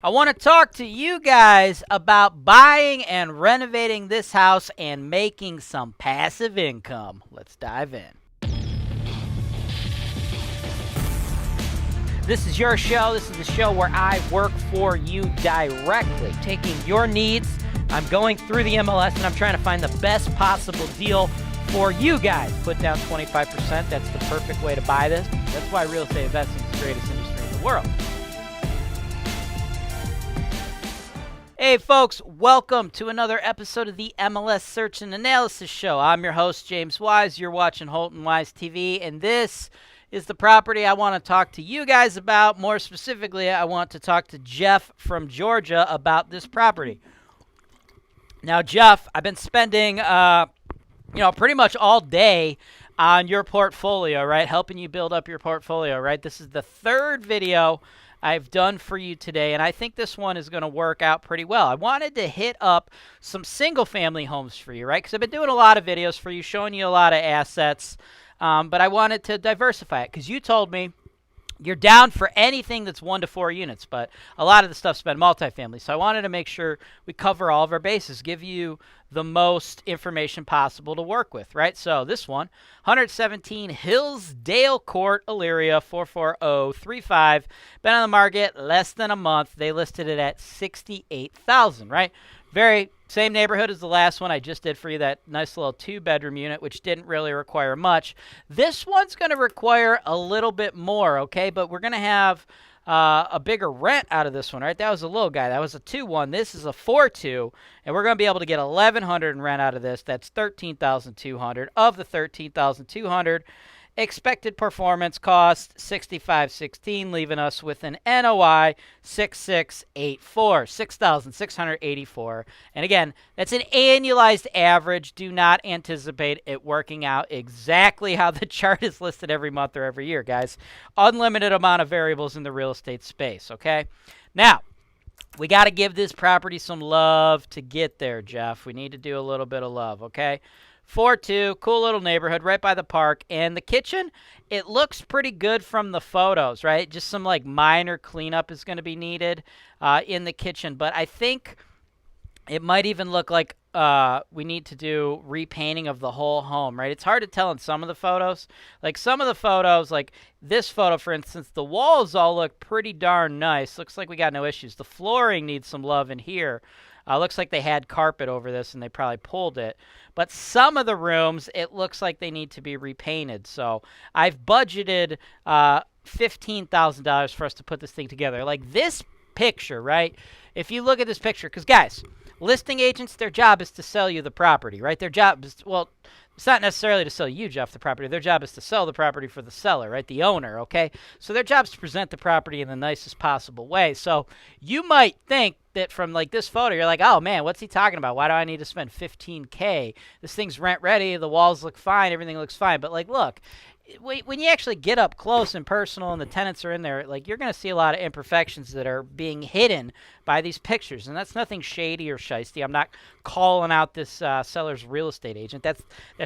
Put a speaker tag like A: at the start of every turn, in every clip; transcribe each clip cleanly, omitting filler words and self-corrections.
A: I want to talk to you guys about buying and renovating this house and making some passive income. Let's dive in. This is your show. This is the show where I work for you directly, taking your needs. I'm going through the MLS and I'm trying to find the best possible deal for you guys. Put down 25%. That's the perfect way to buy this. That's why real estate investing is the greatest industry in the world. Hey folks, welcome to another episode of the MLS Search and Analysis Show. I'm your host, James Wise. You're watching Holton Wise TV, and this is the property I want to talk to you guys about. More specifically, I want to talk to Jeff from Georgia about this property. Now, Jeff, I've been spending, pretty much all day on your portfolio, right? Helping you build up your portfolio, right? This is the third video I've done for you today, and I think this one is going to work out pretty well. I wanted to hit up some single-family homes for you, right? Because I've been doing a lot of videos for you, showing you a lot of assets, but I wanted to diversify it because you told me you're down for anything that's 1 to 4 units, but a lot of the stuff's been multifamily. So I wanted to make sure we cover all of our bases, give you the most information possible to work with, right? So this one, 117 Hillsdale Court, Elyria, 44035. Been on the market less than a month. They listed it at $68,000, right? Very same neighborhood as the last one I just did for you, that nice little 2-bedroom unit, which didn't really require much. This one's going to require a little bit more, okay? But we're going to have a bigger rent out of this one, right? That was a little guy. That was a 2-1. This is a 4-2, and we're going to be able to get $1,100 in rent out of this. That's $13,200. Of the $13,200, expected performance cost $65,16, leaving us with an NOI $6,684. And again, that's an annualized average. Do not anticipate it working out exactly how the chart is listed every month or every year, guys. Unlimited amount of variables in the real estate space, okay? Now, we got to give this property some love to get there, Jeff. We need to do a little bit of love, okay? 4-2, cool little neighborhood right by the park. And the kitchen, it looks pretty good from the photos, right? Just some like minor cleanup is going to be needed in the kitchen. But I think it might even look like we need to do repainting of the whole home, right? It's hard to tell in some of the photos. Like some of the photos, like this photo, for instance, the walls all look pretty darn nice. Looks like we got no issues. The flooring needs some love in here. Looks like they had carpet over this and they probably pulled it. But some of the rooms, it looks like they need to be repainted. So I've budgeted $15,000 for us to put this thing together. Like this picture, right? If you look at this picture, because guys, listing agents, their job is to sell you the property, right? Their job is, well, it's not necessarily to sell you, Jeff, the property. Their job is to sell the property for the seller, right? The owner, okay? So their job is to present the property in the nicest possible way. So you might think that from like this photo, you're like, oh man, what's he talking about? Why do I need to spend $15K? This thing's rent ready. The walls look fine. Everything looks fine. But like, look, when you actually get up close and personal and the tenants are in there, like you're going to see a lot of imperfections that are being hidden by these pictures. And that's nothing shady or shisty. I'm not calling out this seller's real estate agent. That's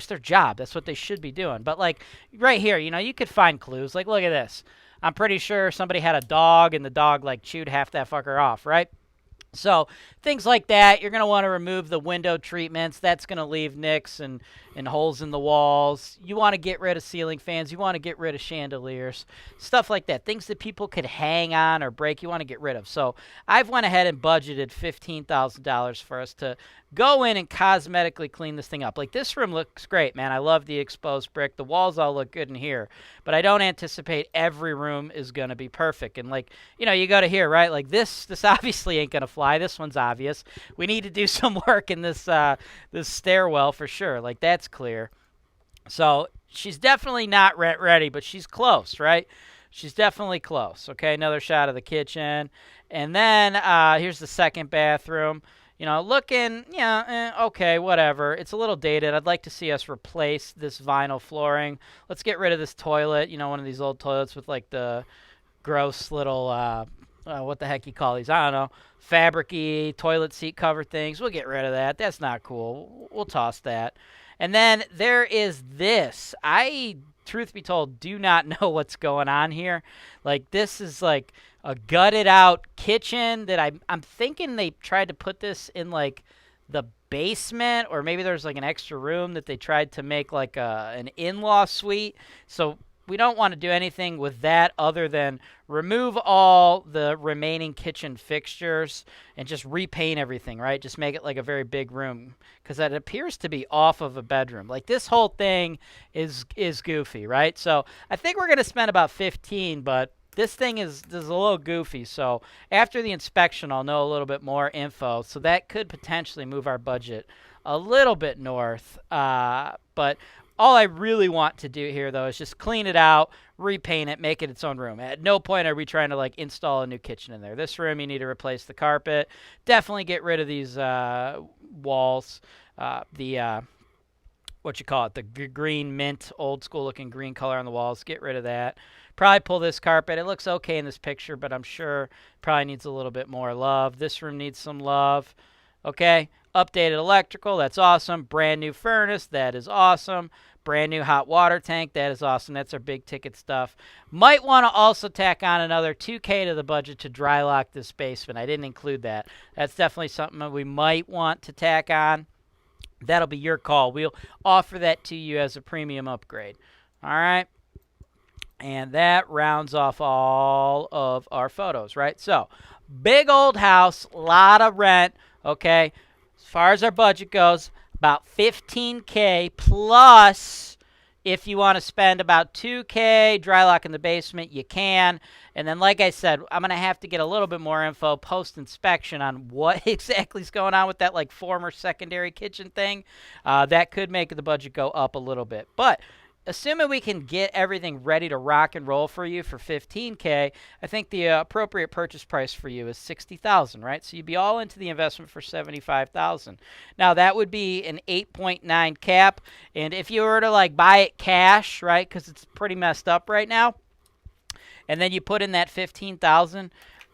A: their job. That's what they should be doing. But like right here, you could find clues. Like, look at this. I'm pretty sure somebody had a dog and the dog like chewed half that fucker off, right? So things like that, you're going to want to remove the window treatments. That's going to leave nicks and holes in the walls. You want to get rid of ceiling fans. You want to get rid of chandeliers, stuff like that. Things that people could hang on or break, you want to get rid of. So I've went ahead and budgeted $15,000 for us to go in and cosmetically clean this thing up. Like this room looks great, man. I love the exposed brick. The walls all look good in here, but I don't anticipate every room is going to be perfect. And like, you go to here, right? Like this obviously ain't going to fly. This one's obvious. We need to do some work in this stairwell for sure. Like that's clear. So she's definitely not rent ready, but she's close, right? She's definitely close. Okay, another shot of the kitchen. And then here's the second bathroom. Looking, okay, whatever. It's a little dated. I'd like to see us replace this vinyl flooring. Let's get rid of this toilet, one of these old toilets with like the gross little, what the heck you call these? I don't know, fabric-y toilet seat cover things. We'll get rid of that. That's not cool. We'll toss that. And then there is this. I truth be told, do not know what's going on here. Like, this is like a gutted out kitchen that I'm thinking they tried to put this in like the basement, or maybe there's like an extra room that they tried to make like an in-law suite. So we don't want to do anything with that other than remove all the remaining kitchen fixtures and just repaint everything, right? Just make it like a very big room, because that appears to be off of a bedroom. Like, this whole thing is goofy, right? So I think we're going to spend about 15, but this thing is a little goofy. So after the inspection, I'll know a little bit more info. So that could potentially move our budget a little bit north. But all I really want to do here, though, is just clean it out, repaint it, make it its own room. At no point are we trying to like install a new kitchen in there. This room, you need to replace the carpet. Definitely get rid of these walls. What you call it, the green mint, old school looking green color on the walls. Get rid of that. Probably pull this carpet. It looks okay in this picture, but I'm sure probably needs a little bit more love. This room needs some love. Okay, updated electrical. That's awesome. Brand new furnace. That is awesome. Brand new hot water tank. That is awesome. That's our big ticket stuff. Might want to also tack on another $2K to the budget to dry lock this basement. I didn't include that. That's definitely something that we might want to tack on. That'll be your call. We'll offer that to you as a premium upgrade. All right. And that rounds off all of our photos, right? So, big old house, lot of rent, okay? As far as our budget goes, about $15K plus. If you want to spend about $2K dry lock in the basement, you can. And then, like I said, I'm going to have to get a little bit more info post-inspection on what exactly is going on with that like former secondary kitchen thing. That could make the budget go up a little bit. But assuming we can get everything ready to rock and roll for you for $15K, I think the appropriate purchase price for you is $60,000, right? So you'd be all into the investment for $75,000. Now that would be an 8.9 cap, and if you were to like buy it cash, right, because it's pretty messed up right now, and then you put in that $15,000,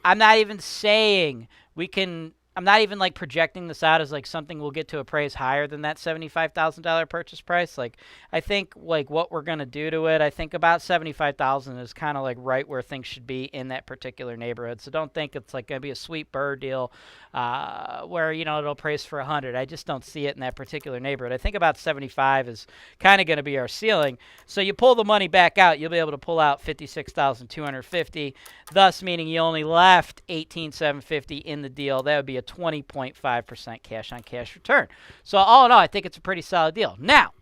A: I'm not even saying we can. I'm not even like projecting this out as like something we'll get to appraise higher than that $75,000 purchase price. Like, I think like what we're going to do to it, I think about $75,000 is kind of like right where things should be in that particular neighborhood. So don't think it's like going to be a sweet bird deal where, you know, it'll appraise for 100. I just don't see it in that particular neighborhood. I think about 75 is kind of going to be our ceiling. So you pull the money back out, you'll be able to pull out $56,250, thus meaning you only left $18,750 in the deal. That would be a 20.5% cash-on-cash return. So all in all, I think it's a pretty solid deal. Now,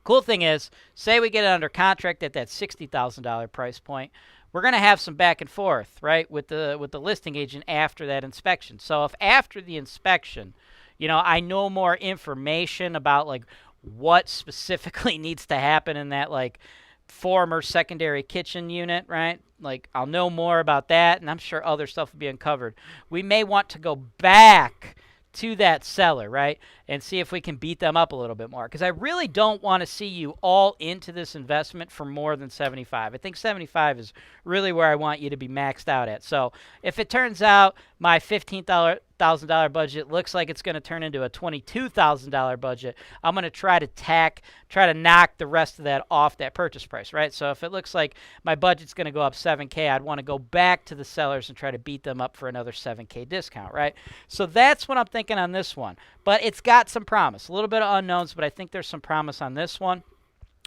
A: cool thing is, say we get it under contract at that $60,000 price point, we're going to have some back and forth, right, with the listing agent after that inspection. So if after the inspection, you know, I know more information about like what specifically needs to happen in that like former secondary kitchen unit, right? Like, I'll know more about that, and I'm sure other stuff will be uncovered. We may want to go back to that seller, right, and see if we can beat them up a little bit more, because I really don't want to see you all into this investment for more than 75. I think 75 is really where I want you to be maxed out at. So if it turns out my $15,000 budget looks like it's going to turn into a $22,000 budget, I'm going to try to knock the rest of that off that purchase price, right? So if it looks like my budget's going to go up $7K, I'd want to go back to the sellers and try to beat them up for another $7K discount, right? So that's what I'm thinking on this one. But it's got some promise. A little bit of unknowns, but I think there's some promise on this one.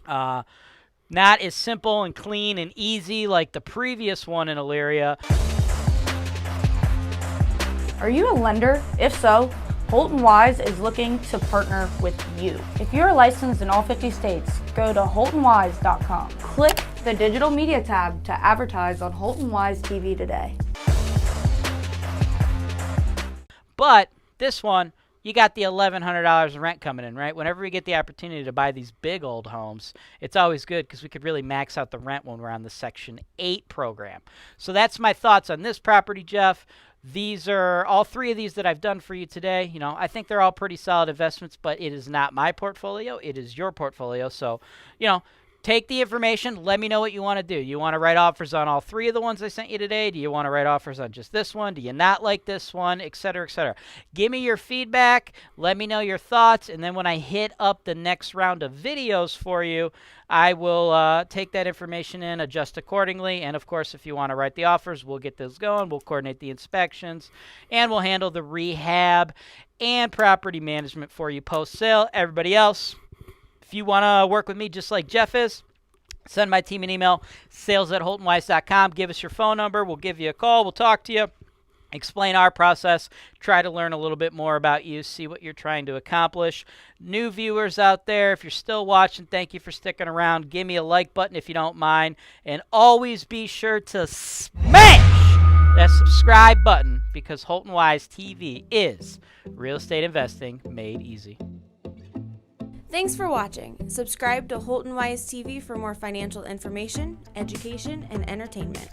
A: Not as simple and clean and easy like the previous one in Elyria.
B: Are you a lender? If so, Holton Wise is looking to partner with you. If you're licensed in all 50 states, go to HoltonWise.com. Click the digital media tab to advertise on Holton Wise TV today.
A: But this one, you got the $1,100 in rent coming in, right? Whenever we get the opportunity to buy these big old homes, it's always good because we could really max out the rent when we're on the Section 8 program. So that's my thoughts on this property, Jeff. These are all three of these that I've done for you today. You know, I think they're all pretty solid investments, but it is not my portfolio. It is your portfolio. So, you know, Take the information. Let me know what you want to do. You want to write offers on all 3 of the ones I sent you today? Do you want to write offers on just this one? Do you not like this one? Et cetera, et cetera. Give me your feedback. Let me know your thoughts. And then when I hit up the next round of videos for you, I will take that information in, adjust accordingly. And, of course, if you want to write the offers, we'll get those going. We'll coordinate the inspections. And we'll handle the rehab and property management for you post-sale. Everybody else, if you want to work with me just like Jeff is, send my team an email, sales@holtonwise.com. Give us your phone number. We'll give you a call. We'll talk to you, explain our process, try to learn a little bit more about you, see what you're trying to accomplish. New viewers out there, if you're still watching, thank you for sticking around. Give me a like button if you don't mind. And always be sure to smash that subscribe button, because Holton Wise TV is real estate investing made easy.
C: Thanks for watching. Subscribe to Holton Wise TV for more financial information, education, and entertainment.